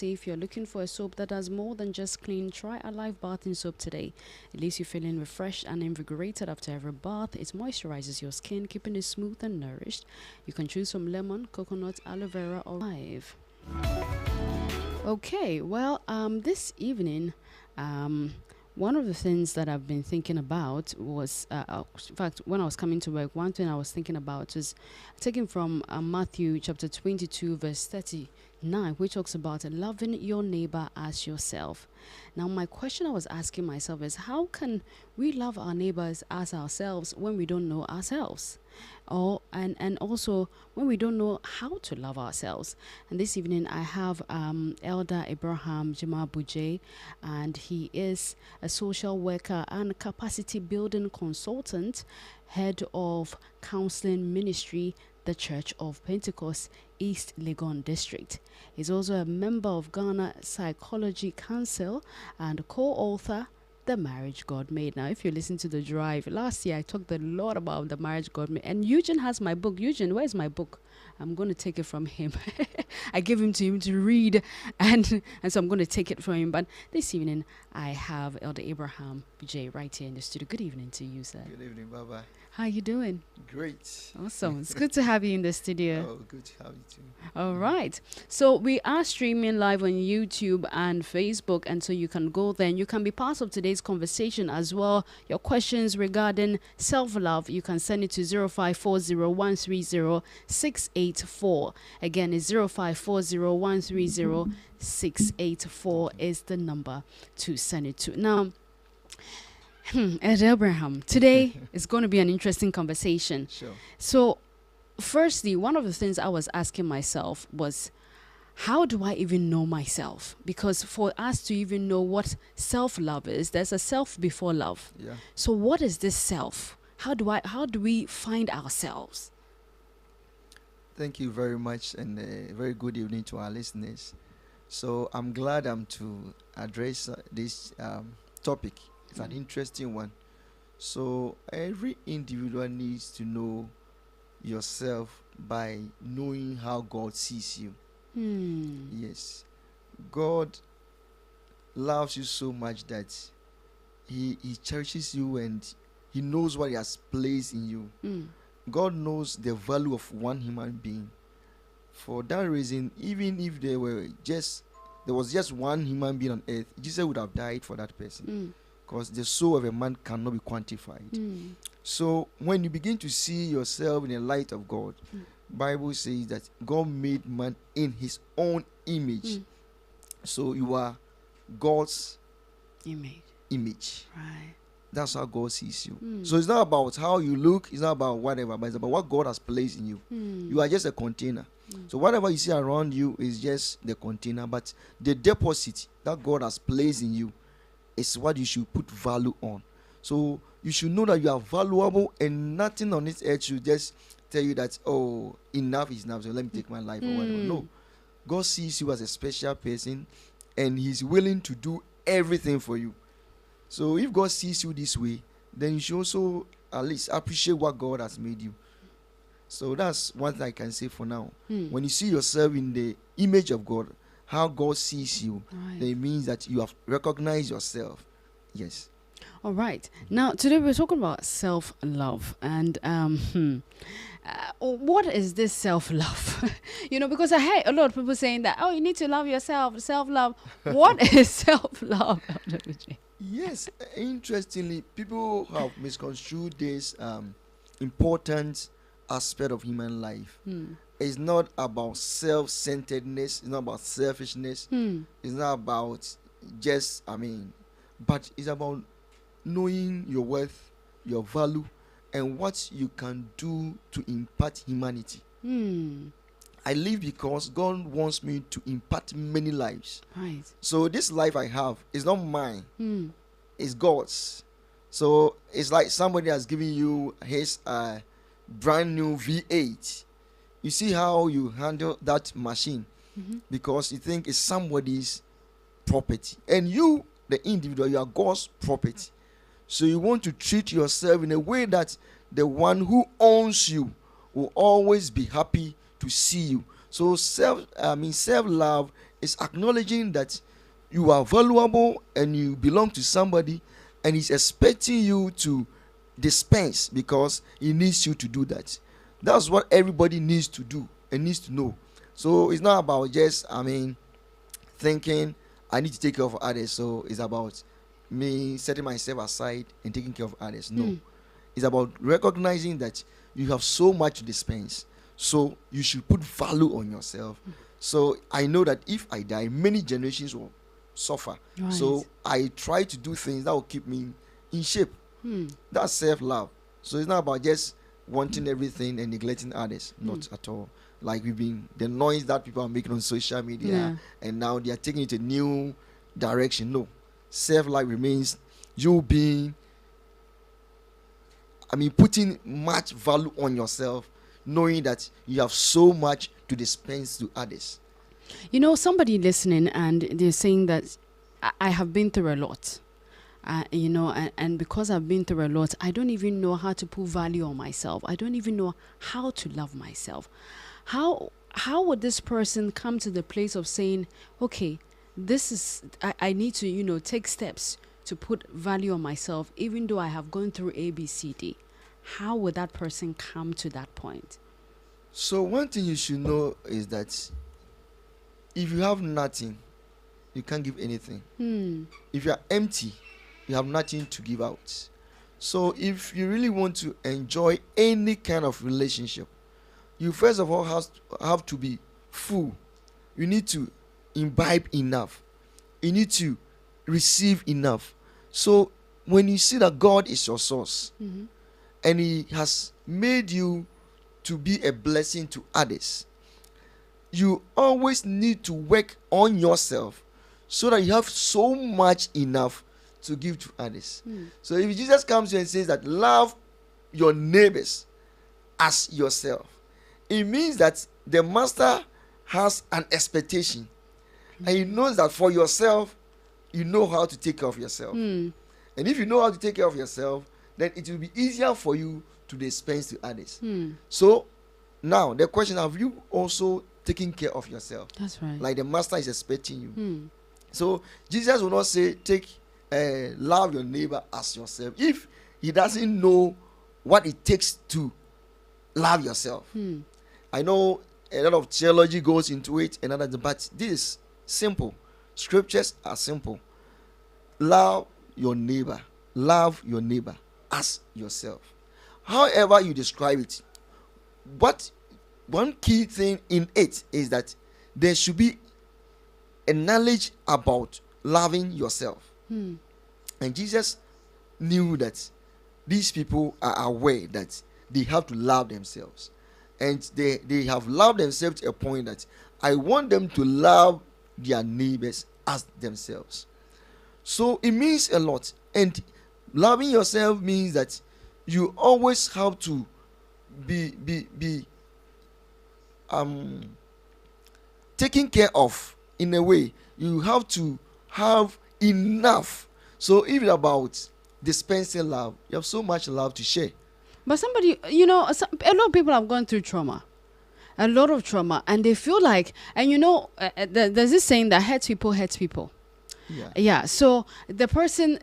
say if you're looking for a soap that does more than just clean, try a live bathing soap today. It leaves you feeling refreshed and invigorated after every bath. It moisturizes your skin, keeping it smooth and nourished. You can choose from lemon, coconut, aloe vera, or live. Okay, well, this evening, one of the things that I've been thinking about was, in fact, when I was coming to work, one thing I was thinking about was taken from Matthew chapter 22, verse 39, which talks about loving your neighbor as yourself. Now, my question I was asking myself is, how can we love our neighbors as ourselves when we don't know ourselves? And also when we don't know how to love ourselves. And this evening I have Elder Abraham Gyimah Bugyei, and he is a social worker and capacity building consultant, head of counseling ministry, the Church of Pentecost, East Legon District. He's also a member of Ghana Psychology Council and co-author The Marriage God Made. Now, if you listen to the drive, last year I talked a lot about the marriage God made. And Eugene has my book. Eugene, where's my book? I'm going to take it from him. I gave him to him to read, and so I'm going to take it from him. But this evening, I have Elder Abraham Bugyei right here in the studio. Good evening to you, sir. Good evening, Baba. How you doing? Great. Awesome. It's good to have you in the studio. Oh, good to have you too. All right. So we are streaming live on YouTube and Facebook, and so you can go there and you can be part of today's conversation as well. Your questions regarding self-love, you can send it to 0540-130-684. Again, it's 0540-130-684 is the number to send it to. Now, Ed Abraham, today is going to be an interesting conversation. Sure. So, firstly, one of the things I was asking myself was, how do I even know myself? Because for us to even know what self-love is, there's a self before love. Yeah. So what is this self? How do we find ourselves? Thank you very much, and a very good evening to our listeners. So I'm glad to address this topic. It's an interesting one. So every individual needs to know yourself by knowing how God sees you. Yes. God loves you so much that he cherishes you, and he knows what he has placed in you. God knows the value of one human being. For that reason, even if there was just one human being on earth, Jesus would have died for that person. Because the soul of a man cannot be quantified. So when you begin to see yourself in the light of God, Bible says that God made man in his own image. So you are God's image. Right. That's how God sees you. So it's not about how you look, it's not about whatever, but it's about what God has placed in you. You are just a container. So whatever you see around you is just the container, but the deposit that God has placed in you is what you should put value on. So you should know that you are valuable, and nothing on this earth should just tell you that, oh, enough is enough, so let me take my life or whatever. No. God sees you as a special person, and he's willing to do everything for you. So if God sees you this way, then you should also at least appreciate what God has made you. So that's one thing I can say for now. When you see yourself in the image of God, how God sees you, then it means that you have recognized yourself. Yes. All right. Now, today we're talking about self-love. And what is this self-love? Because I hear a lot of people saying that, you need to love yourself, self-love. What is self-love? Yes. Interestingly, people have misconstrued this important aspect of human life. It's not about self-centeredness. It's not about selfishness. It's not about but it's about knowing your worth, your value, and what you can do to impact humanity. I live because God wants me to impact many lives. Right. So this life I have is not mine. It's God's. So it's like somebody has given you his brand new V8. You see how you handle that machine because you think it's somebody's property. And you, the individual, you are God's property. So you want to treat yourself in a way that the one who owns you will always be happy to see you. So self-love It's acknowledging that you are valuable and you belong to somebody, and he's expecting you to dispense because he needs you to do that. That's what everybody needs to do and needs to know. So it's not about just, thinking I need to take care of others. So it's about me setting myself aside and taking care of others. No. It's about recognizing that you have so much to dispense. So you should put value on yourself. So I know that if I die, many generations will suffer. Right. So I try to do things that will keep me in shape. That's self-love. So it's not about just wanting everything and neglecting others. Not at all. Like the noise that people are making on social media, and now they are taking it a new direction. No. Self-love remains you being, putting much value on yourself, knowing that you have so much to dispense to others. Somebody listening and they're saying that I have been through a lot. And because I've been through a lot, I don't even know how to put value on myself. I don't even know how to love myself. How would this person come to the place of saying, okay, I need to, take steps to put value on myself, even though I have gone through A, B, C, D? How would that person come to that point? So one thing you should know is that if you have nothing, you can't give anything. If you are empty, you have nothing to give out. So if you really want to enjoy any kind of relationship, you first of all have to be full. You need to imbibe enough. You need to receive enough. So when you see that God is your source, and he has made you to be a blessing to others, you always need to work on yourself so that you have so much enough to give to others. So if Jesus comes to you and says that love your neighbors as yourself, it means that the master has an expectation, and he knows that for yourself, you know how to take care of yourself. And if you know how to take care of yourself, then it will be easier for you to dispense to others. So now the question, have you also taken care of yourself? That's right. Like the master is expecting you. So Jesus will not say love your neighbor as yourself if he doesn't know what it takes to love yourself. I know a lot of theology goes into it and other, but this is simple. Scriptures are simple. Love your neighbor as yourself. However you describe it, what one key thing in it is that there should be a knowledge about loving yourself. And Jesus knew that these people are aware that they have to love themselves, and they have loved themselves to a point that I want them to love their neighbors as themselves. So it means a lot. And loving yourself means that you always have to be taken care of. In a way, you have to have enough. So even about dispensing love, you have so much love to share. But somebody, a lot of people have gone through trauma. A lot of trauma. And they feel like, and there's this saying that hurts people. Yeah. So the person,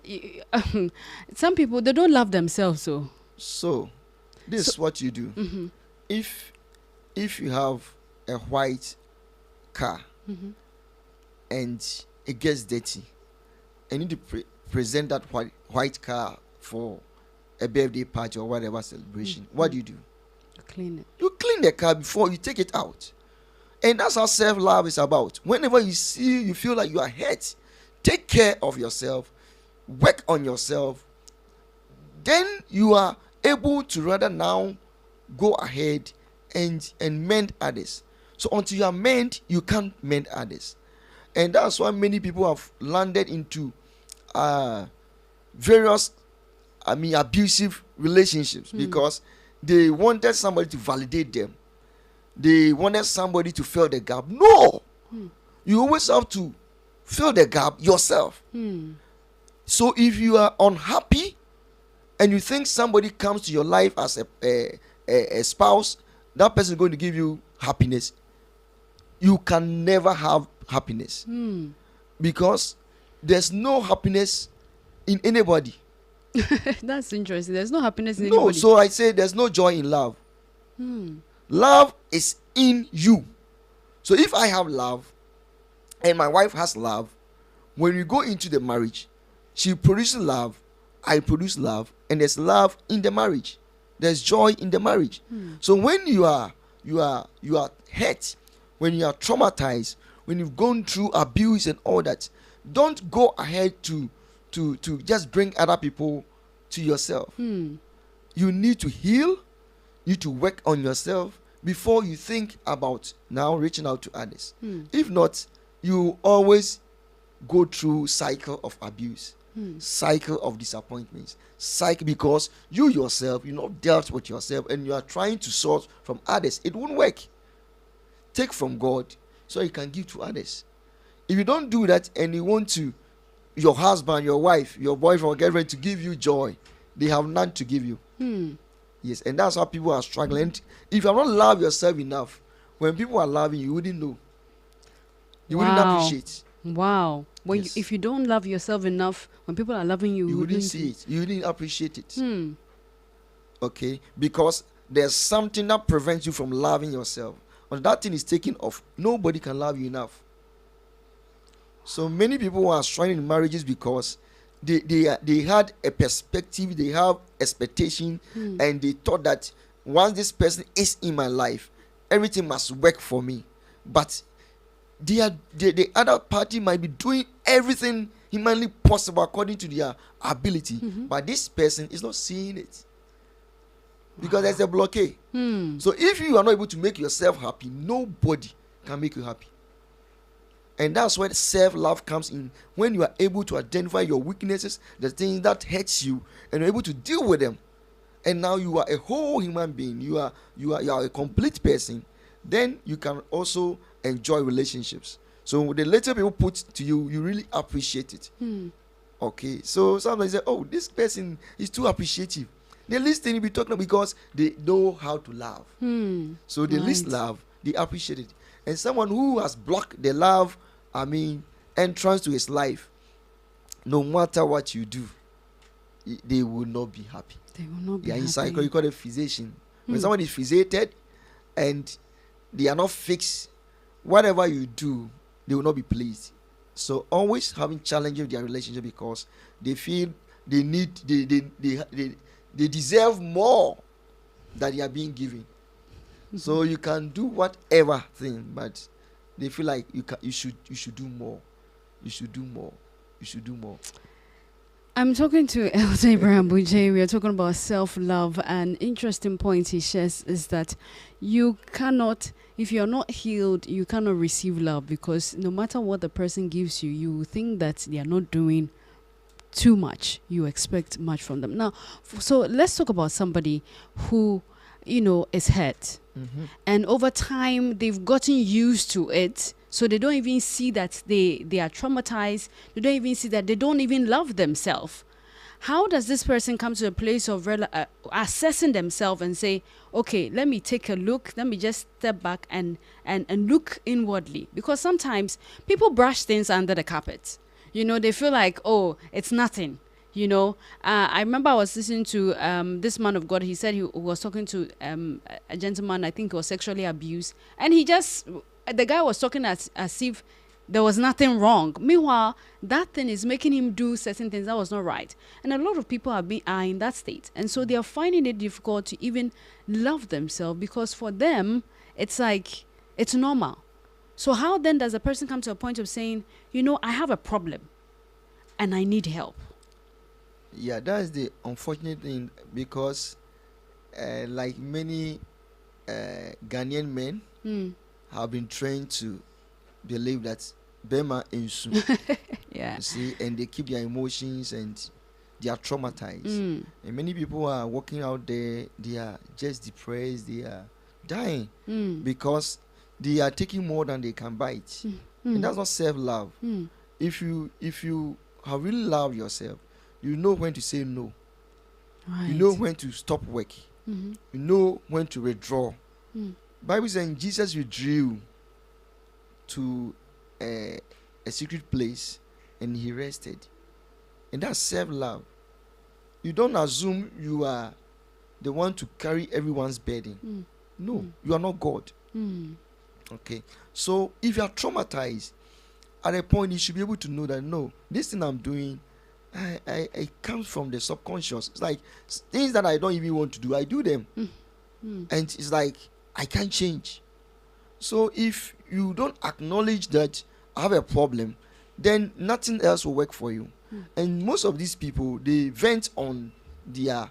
some people, they don't love themselves. So this is what you do. If you have a white car, and it gets dirty, and you need to present that white car for a birthday party or whatever celebration, what do? You clean it. You clean the car before you take it out. And that's how self-love is about. Whenever you feel like you are hurt, take care of yourself, work on yourself, then you are able to rather now go ahead and mend others. So until you are mend, you can't mend others. And that's why many people have landed into various abusive relationships, because they wanted somebody to validate them. They wanted somebody to fill the gap. No, you always have to fill the gap yourself. So if you are unhappy and you think somebody comes to your life as a spouse, that person is going to give you happiness, you can never have happiness. Because there's no happiness in anybody. That's interesting. There's no happiness in No, anybody. so I say there's no joy in love. Love is in you. So if I have love and my wife has love, when we go into the marriage, she produces love, I produce love, and there's love in the marriage. There's joy in the marriage. So when you are hurt, when you are traumatized, when you've gone through abuse and all that, don't go ahead to just bring other people to yourself. You need to heal. You need to work on yourself before you think about now reaching out to others. If not, you always go through cycle of abuse, cycle of disappointments, cycle because you yourself, you not dealt with yourself and you are trying to source from others. It won't work. Take from God so you can give to others. If you don't do that and you want to, your husband, your wife, your boyfriend or girlfriend to give you joy, they have none to give you. Yes, and that's how people are struggling. If you have not loved yourself enough, when people are loving you, you wouldn't know. You wouldn't appreciate. Wow. When Yes. if you don't love yourself enough, when people are loving you, You wouldn't see it. You wouldn't appreciate it. Hmm. Okay? Because there's something that prevents you from loving yourself. When that thing is taken off, nobody can love you enough. So many people are struggling in marriages because they had a perspective, they have expectation, and they thought that once this person is in my life, everything must work for me. But the other party might be doing everything humanly possible according to their ability, but this person is not seeing it because there's a blockade. So if you are not able to make yourself happy, nobody can make you happy. And that's where self-love comes in, when you are able to identify your weaknesses, the things that hurts you, and you're able to deal with them. And now you are a whole human being. You are a complete person. Then you can also enjoy relationships. So the little people put to you, you really appreciate it. Okay. So sometimes you say, oh, this person is too appreciative. They listen to be talking because they know how to love. So they list love, they appreciate it. And someone who has blocked the love, entrance to his life, no matter what you do, they will not be happy. They will not be In happy. psycho, you call it fixation. When someone is fixated and they are not fixed, whatever you do, they will not be pleased. So always having challenges with their relationship because they feel they need, they deserve more than they are being given. So you can do whatever thing, but they feel like you should do more. You should do more. You should do more. I'm talking to Elder Abraham Bugyei. We are talking about self-love. An interesting point he shares is that you cannot, if you're not healed, you cannot receive love, because no matter what the person gives you, you think that they are not doing too much. You expect much from them. Now, so let's talk about somebody who, is hurt. And over time, they've gotten used to it. So they don't even see that they are traumatized. They don't even see that they don't even love themselves. How does this person come to a place of assessing themselves and say, okay, let me take a look. Let me just step back and look inwardly? Because sometimes people brush things under the carpet. They feel like, oh, it's nothing. I remember I was listening to this man of God. He said he was talking to a gentleman, I think he was sexually abused. And the guy was talking as if there was nothing wrong. Meanwhile, that thing is making him do certain things that was not right. And a lot of people are in that state. And so they are finding it difficult to even love themselves, because for them, it's like, it's normal. So how then does a person come to a point of saying, I have a problem and I need help? Yeah, that's the unfortunate thing, because like many Ghanaian men have been trained to believe that Bema Insu. Yeah. You see, and they keep their emotions and they are traumatized. And many people are walking out there, they are just depressed, they are dying because they are taking more than they can bite. And that's not self-love. If you have really loved yourself, you know when to say no. Right. You know when to stop work. You know when to withdraw. Bible says Jesus withdrew to a secret place and he rested. And that's self-love. You don't assume you are the one to carry everyone's burden. No, you are not God. Okay, so if you are traumatized, at a point you should be able to know that no, this thing I'm doing, it comes from the subconscious. It's like things that I don't even want to do, I do them. And it's like I can't change. So if you don't acknowledge that I have a problem, then nothing else will work for you. And most of these people, they vent on their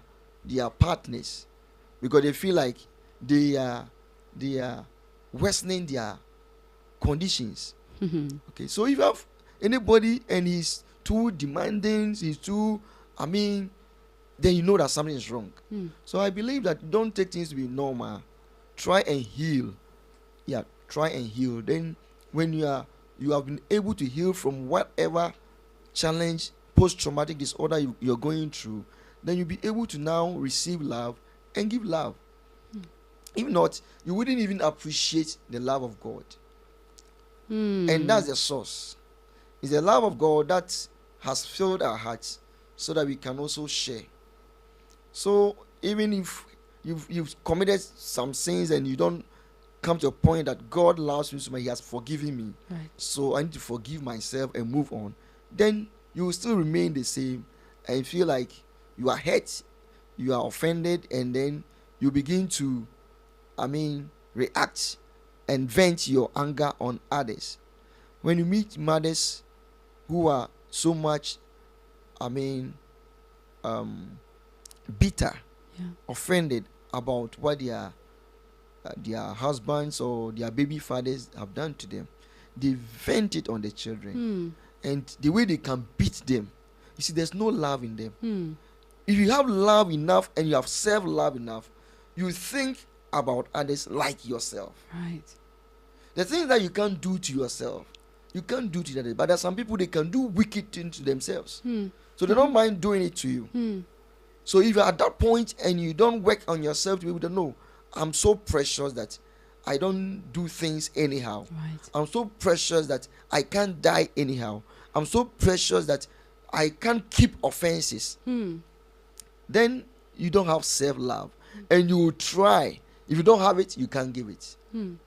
partners because they feel like they are worsening their conditions. Okay, so if you have anybody and he's too demanding, he's too, then you know that something is wrong. So I believe that don't take things to be normal. Try and heal. Yeah, try and heal. Then when you have been able to heal from whatever challenge, post-traumatic disorder you're going through, then you'll be able to now receive love and give love. If not, you wouldn't even appreciate the love of God. And that's the source. It's the love of God that has filled our hearts so that we can also share. So even if you've committed some sins and you don't come to a point that God loves me so much, he has forgiven me, Right. so I need to forgive myself and move on, then you will still remain the same and feel like you are hurt, you are offended, and then you begin to react and vent your anger on others. When you meet mothers who are so much bitter, offended about what their husbands or their baby fathers have done to them, they vent it on the children. And the way they can beat them, you see, there's no love in them. If you have love enough and you have self-love enough, you think about others like yourself. Right. The things that you can't do to yourself, you can't do to others. But there's some people, they can do wicked things to themselves. So they don't mind doing it to you. So if you're at that point and you don't work on yourself to be able to know, I'm so precious that I don't do things anyhow. Right. I'm so precious that I can't die anyhow. I'm so precious that I can't keep offenses. Then you don't have self-love. And you will try. If you don't have it, you can't give it. You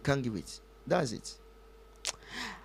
can't give it. That's it.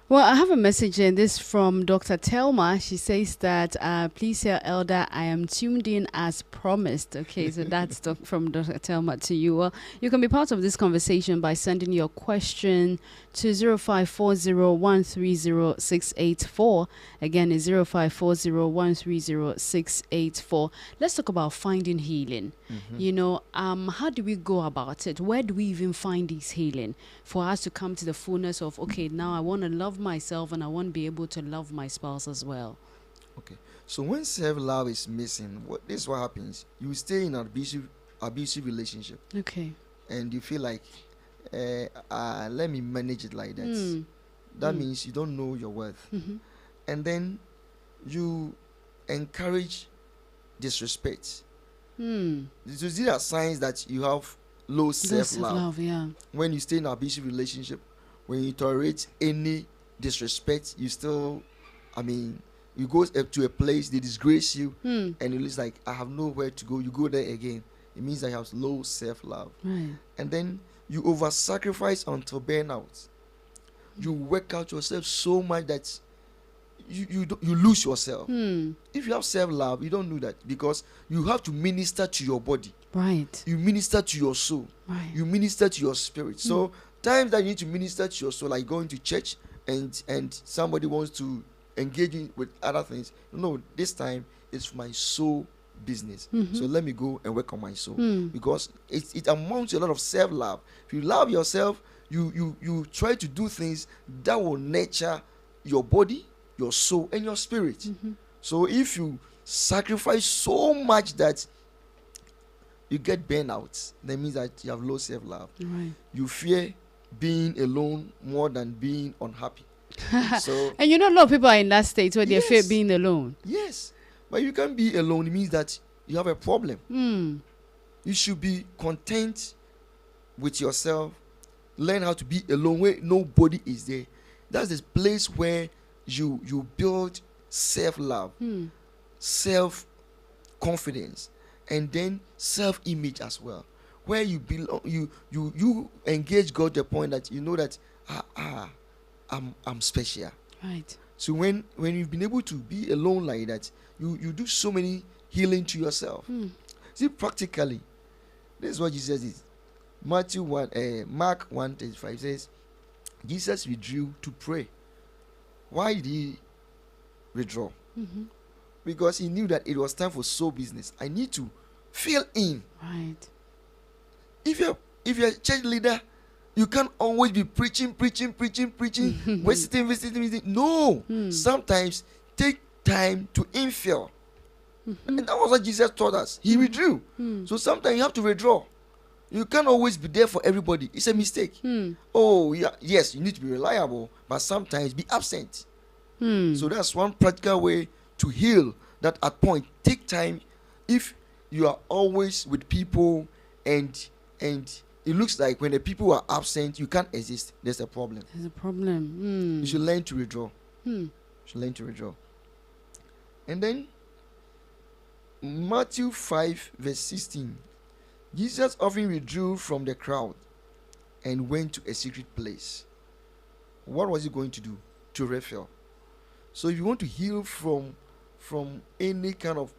Well, I have a message in this from Dr. Telma. She says that, please tell Elder I am tuned in as promised. Okay, so that's from Dr. Telma to you. Well, you can be part of this conversation by sending your question to 0540130684. Again, it's 0540130684. Let's talk about finding healing. You know, how do we go about it? Where do we even find this healing for us to come to the fullness of, okay, now I want to love myself and I want to be able to love my spouse as well? Okay, so when self-love is missing, this is what happens. You stay in an abusive relationship. Okay. And you feel like, let me manage it like that. That means you don't know your worth. And then you encourage disrespect. These are signs that you have low self-love. Yeah. When you stay in an abusive relationship, when you tolerate any disrespect, you still, you go to a place, they disgrace you, and it's like, I have nowhere to go. You go there again. It means that you have low self-love. Right. And then you over-sacrifice until burnout. You work out yourself so much that you lose yourself. If you have self-love, you don't do that because you have to minister to your body. Right. You minister to your soul. Right. You minister to your spirit. So times that you need to minister to your soul, like going to church and somebody wants to engage in with other things. No, this time it's my soul business. So let me go and work on my soul because it amounts to a lot of self-love. If you love yourself, you try to do things that will nurture your body, your soul, and your spirit. So if you sacrifice so much that you get burnout, that means that you have low self-love. Right. You fear being alone more than being unhappy. So and you know, a lot of people are in that state where they fear Yes. being alone. yes, but you can't be alone. It means that you have a problem. You should be content with yourself. Learn how to be alone where nobody is there. That's the place where you build self-love, self-confidence, and then self-image as well, where you belong. You engage God to the point that you know that I'm special. Right. So when you've been able to be alone like that, you do so many healing to yourself. See, practically, this is what Jesus did. Mark 1:35 says, Jesus withdrew to pray. Why did he withdraw? Because he knew that it was time for soul business. I need to fill in. Right. If you're a church leader, you can't always be preaching, visiting. No. Sometimes take time to infill. And that was what Jesus taught us. He withdrew. So sometimes you have to withdraw. You can't always be there for everybody. It's a mistake. Oh, yeah, yes, you need to be reliable, but sometimes be absent. So that's one practical way to heal. That at point, take time. If you are always with people and it looks like when the people are absent, you can't exist, there's a problem. You should learn to withdraw. And then Matthew 5:16, Jesus often withdrew from the crowd and went to a secret place. What was he going to do? To refill. So if you want to heal from any kind of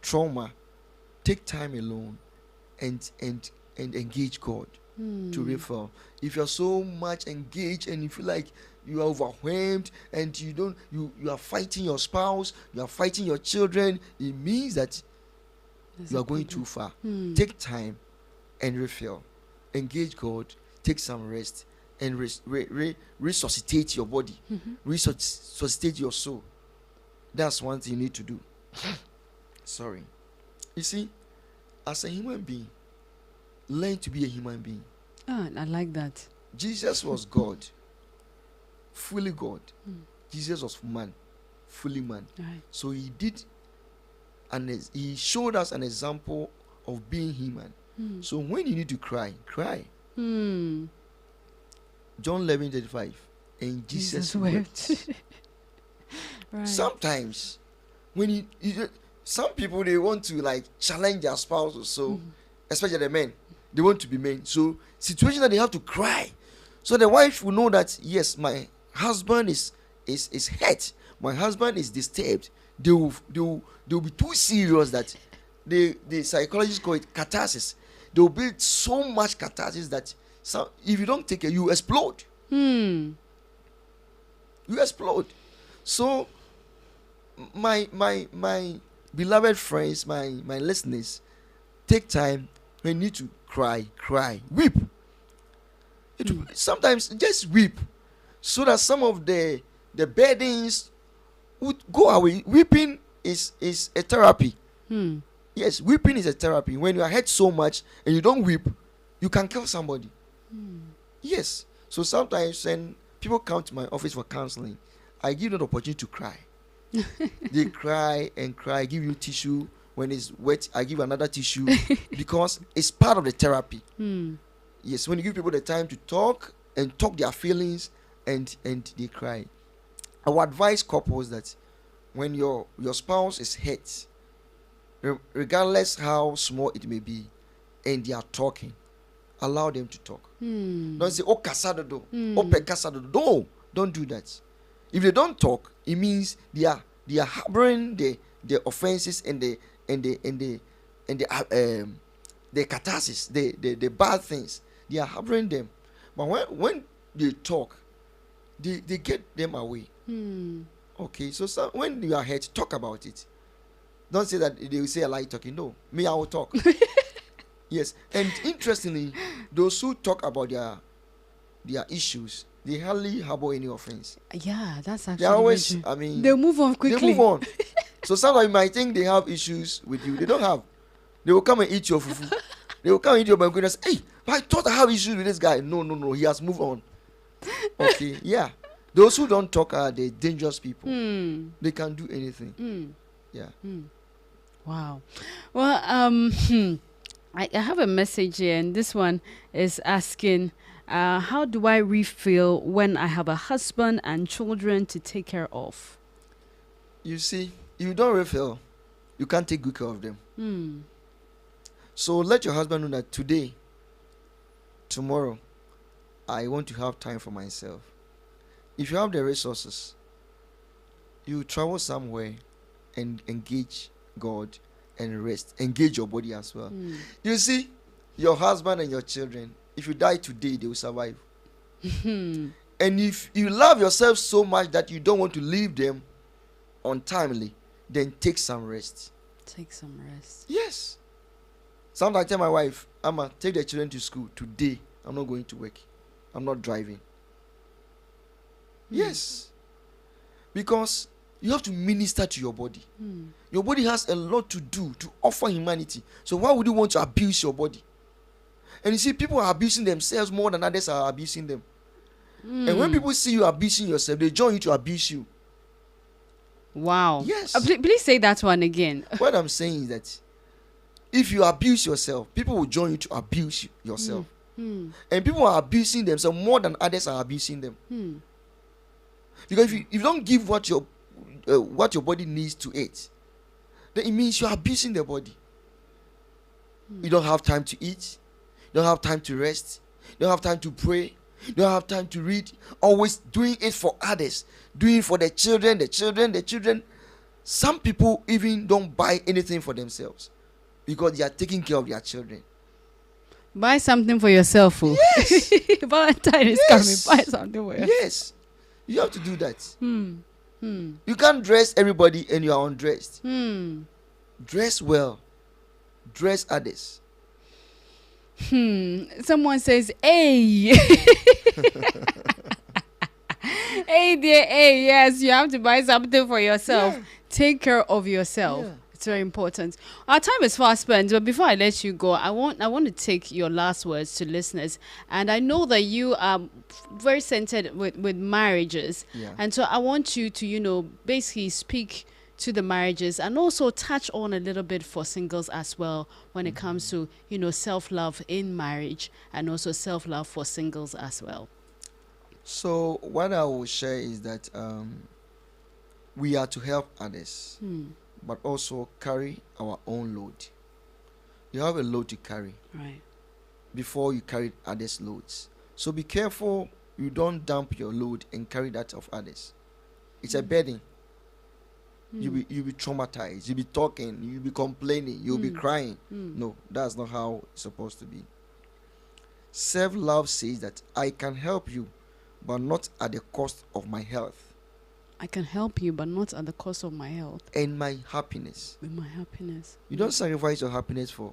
trauma, take time alone and engage God to refill. If you're so much engaged and you feel like you are overwhelmed and you are fighting your spouse, you are fighting your children, it means that you are going too far. Take time and refill. Engage God, take some rest, and resuscitate your body, resuscitate your soul. That's one thing you need to do. Sorry. You see, as a human being, learn to be a human being. I like that. Jesus was God, fully God. Jesus was man, fully man. Right. So he showed us an example of being human. So when you need to cry. John 11:35, and Jesus wept. Right. Sometimes when some people, they want to like challenge their spouse or so, especially the men, they want to be men. So situation that they have to cry, so the wife will know that yes, my husband is hurt, my husband is disturbed. They will be too serious that the psychologists call it catharsis. They will build so much catharsis that if you don't take it, you explode. You explode. So my beloved friends, my listeners, take time when you need to cry, weep. Sometimes just weep, so that some of the burdens would go away. Weeping is a therapy. Yes, weeping is a therapy. When you are hurt so much and you don't weep, you can kill somebody. Yes. So sometimes when people come to my office for counseling, I give them the opportunity to cry. They cry and cry, give you tissue. When it's wet, I give another tissue because it's part of the therapy. Yes, when you give people the time to talk their feelings and they cry. I would advise couples that when your spouse is hurt, regardless how small it may be, and they are talking, allow them to talk. Don't say, oh, casado, oh, pe casado. No, don't do that. If they don't talk, it means they are harboring the offenses and the catharsis, the bad things. They are harboring them. But when they talk, they get them away. Okay, so when you are hurt, talk about it. Don't say that they will say I like talking. No, me, I will talk. Yes, and interestingly, those who talk about their issues, they hardly harbor any offense. Yeah, that's actually. They always, they'll move on quickly. They move on. So sometimes you might think they have issues with you. They don't have. They will come and eat your fufu. They will come and eat your banku and say, hey, but I thought I have issues with this guy. No. He has moved on. Okay, yeah. Those who don't talk are the dangerous people. They can do anything. Yeah. Wow. Well, I have a message here, and this one is asking, How do I refill when I have a husband and children to take care of? You see, if you don't refill, you can't take good care of them. So let your husband know that today, tomorrow, I want to have time for myself. If you have the resources, you travel somewhere and engage God and rest. Engage your body as well. You see, your husband and your children, if you die today, they will survive. And if you love yourself so much that you don't want to leave them untimely, then take some rest. Take some rest. Yes. Sometimes I tell my wife, Amma, take the children to school. Today, I'm not going to work. I'm not driving. Yes. Because you have to minister to your body. Your body has a lot to do to offer humanity. So why would you want to abuse your body? And you see, people are abusing themselves more than others are abusing them. And when people see you abusing yourself, they join you to abuse you. Wow. Yes. Please say that one again. What I'm saying is that if you abuse yourself, people will join you to abuse yourself. And people are abusing themselves more than others are abusing them. Because if you don't give what your body needs to eat, then it means you're abusing the body. You don't have time to eat. You don't have time to rest. You don't have time to pray. You don't have time to read. Always doing it for others. Doing it for the children. Some people even don't buy anything for themselves because they are taking care of their children. Buy something for yourself. Yes. Valentine is coming. Buy something for yourself. Yes. You have to do that. You can't dress everybody and you are undressed. Dress well. Dress others. Someone says, hey. Hey dear, hey, yes, you have to buy something for yourself. Yeah. Take care of yourself. Yeah. It's very important. Our time is fast spent, but before I let you go, I want to take your last words to listeners. And I know that you are very centered with marriages. Yeah. And so I want you to, basically speak to the marriages and also touch on a little bit for singles as well when it comes to, self-love in marriage and also self-love for singles as well. So what I will share is that we are to help others, but also carry our own load. You have a load to carry, Right. before you carry others' loads. So be careful you don't dump your load and carry that of others. It's a burden. You'll be traumatized. You'll be talking. You'll be complaining. You'll be crying. No, that's not how it's supposed to be. Self-love says that I can help you, but not at the cost of my health I can help you, but not at the cost of my health and my happiness. and my happiness. You don't sacrifice your happiness for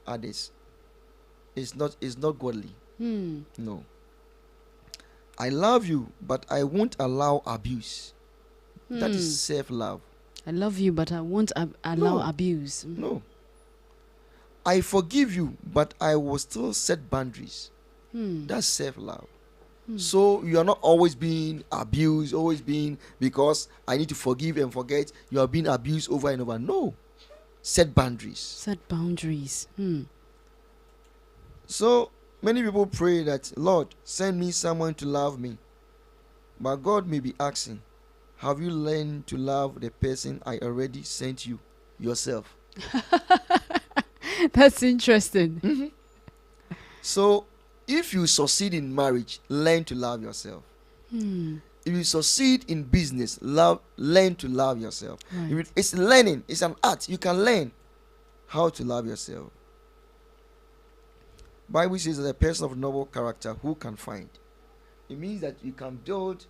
others. It's not godly. No. I love you, but I won't allow abuse. That is self-love. I love you, but I won't allow No. abuse. No. I forgive you, but I will still set boundaries. That's self-love. So you are not always being abused, always being because I need to forgive and forget. You are being abused over and over. No. Set boundaries. Set boundaries. So many people pray that, Lord, send me someone to love me. But God may be asking, have you learned to love the person I already sent you yourself? That's interesting. So if you succeed in marriage, learn to love yourself. If you succeed in business, learn to love yourself. Right. It's learning. It's an art. You can learn how to love yourself. Bible says that a person of noble character who can find. It means that you can build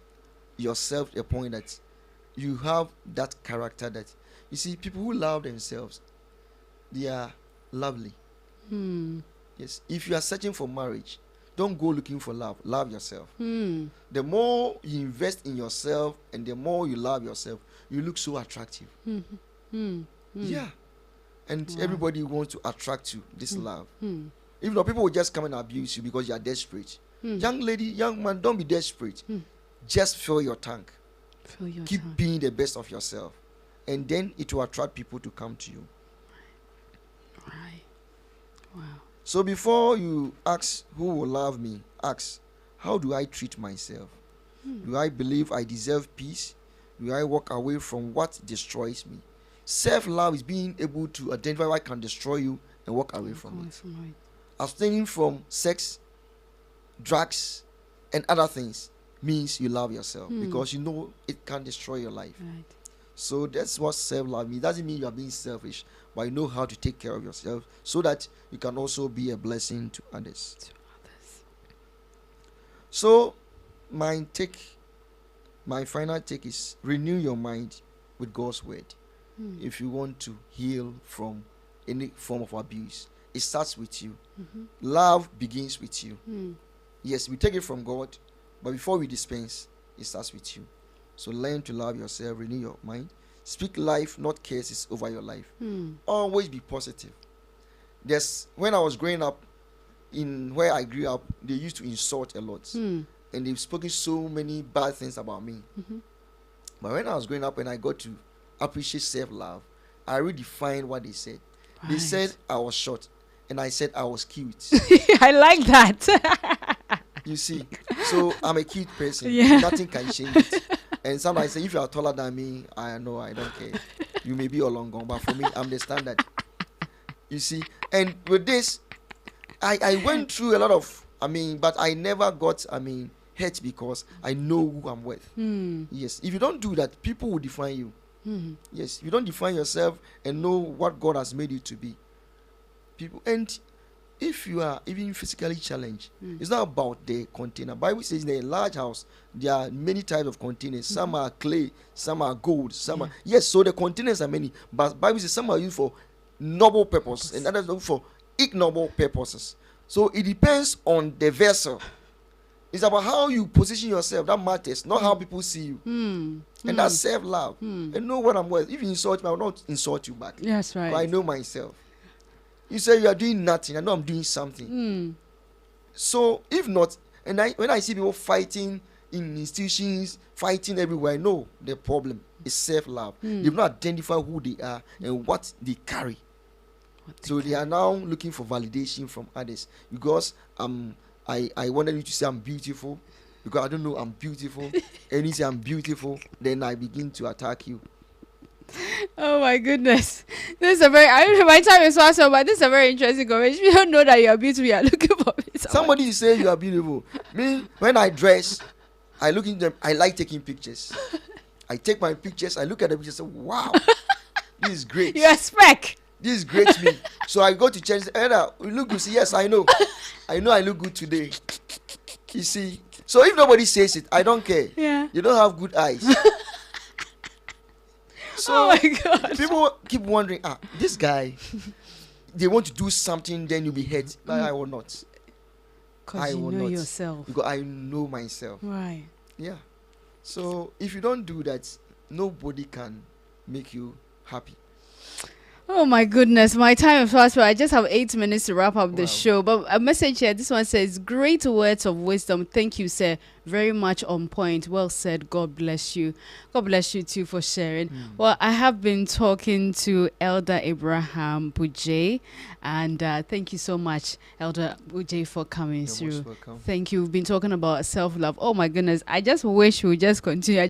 yourself to a point that you have that character that you see people who love themselves, they are lovely. Yes. If you are searching for marriage, don't go looking for love. Love yourself. The more you invest in yourself and the more you love yourself, you look so attractive. Yeah. And everybody wants to attract you, this love. If not, people will just come and abuse you because you are desperate. Young lady, young man, don't be desperate. Just fill your tank. Keep being the best of yourself. And then it will attract people to come to you. Right. Wow. So before you ask who will love me, ask how do I treat myself? Hmm. Do I believe I deserve peace? Do I walk away from what destroys me? Self-love is being able to identify what can destroy you and walk away from it. Abstaining from sex, drugs, and other things means you love yourself because you know it can destroy your life. Right. So that's what self-love means. It doesn't mean you are being selfish, but you know how to take care of yourself so that you can also be a blessing to others. So my final take is renew your mind with God's word. If you want to heal from any form of abuse, it starts with you. Love begins with you. Yes, we take it from God, but before we dispense, it starts with you. So learn to love yourself, renew your mind, speak life, not curses over your life. Always be positive. When I was growing up, in where I grew up, they used to insult a lot, and they've spoken so many bad things about me. But when I was growing up and I got to appreciate self-love, I redefined what they said. Right. They said I was short, and I said I was cute. I like that. You see, so I'm a cute person. Yeah. Nothing can change it. And sometimes say, if you are taller than me, I know, I don't care. You may be all long gone, but for me, I'm the standard. You see, and with this, I went through a lot of, but I never got, hurt because I know who I'm worth. Yes, if you don't do that, people will define you. Yes, you don't define yourself and know what God has made you to be. People, and if you are even physically challenged, it's not about the container. Bible says in a large house there are many types of containers. Some are clay, some are gold, some are so the containers are many, but Bible says some are used for noble purpose and others for ignoble purposes. So it depends on the vessel. It's about how you position yourself that matters, not how people see you. And that's self-love. And know what I'm worth. If you insult me, I will not insult you back. Yes, right. But I know myself. You say you are doing nothing, I know I'm doing something. So if not, and when I see people fighting in institutions, fighting everywhere, I know the problem is self-love. They've not identified who they are and what they carry. So they are now looking for validation from others because I wanted you to say I'm beautiful because I don't know I'm beautiful. And you say I'm beautiful, then I begin to attack you. Oh my goodness. This is a very, I don't know, my time is fast, but this is a very interesting conversation. If you don't know that you are beautiful, you are looking for me. Somebody say you are beautiful. Me, when I dress, I look in them, I like taking pictures. I take my pictures, I look at the pictures and say, wow, this is great. You expect. This is great me. So I go to church, you look good. Say, yes, I know. I know I look good today. You see. So if nobody says it, I don't care. Yeah. You don't have good eyes. So oh my God. People keep wondering, this guy, they want to do something, then you'll be hurt. But I will not. Because you know yourself. Because I know myself. Right. Yeah. So if you don't do that, nobody can make you happy. Oh my goodness, my time is fast, but I just have 8 minutes to wrap up the show. But a message here, this one says, great words of wisdom. Thank you, sir. Very much on point. Well said. God bless you. God bless you too for sharing. Well, I have been talking to Elder Abraham Bugyei, and thank you so much, Elder Bugyei, for coming through. Most welcome. Thank you. We've been talking about self-love. Oh my goodness, I just wish we would just continue.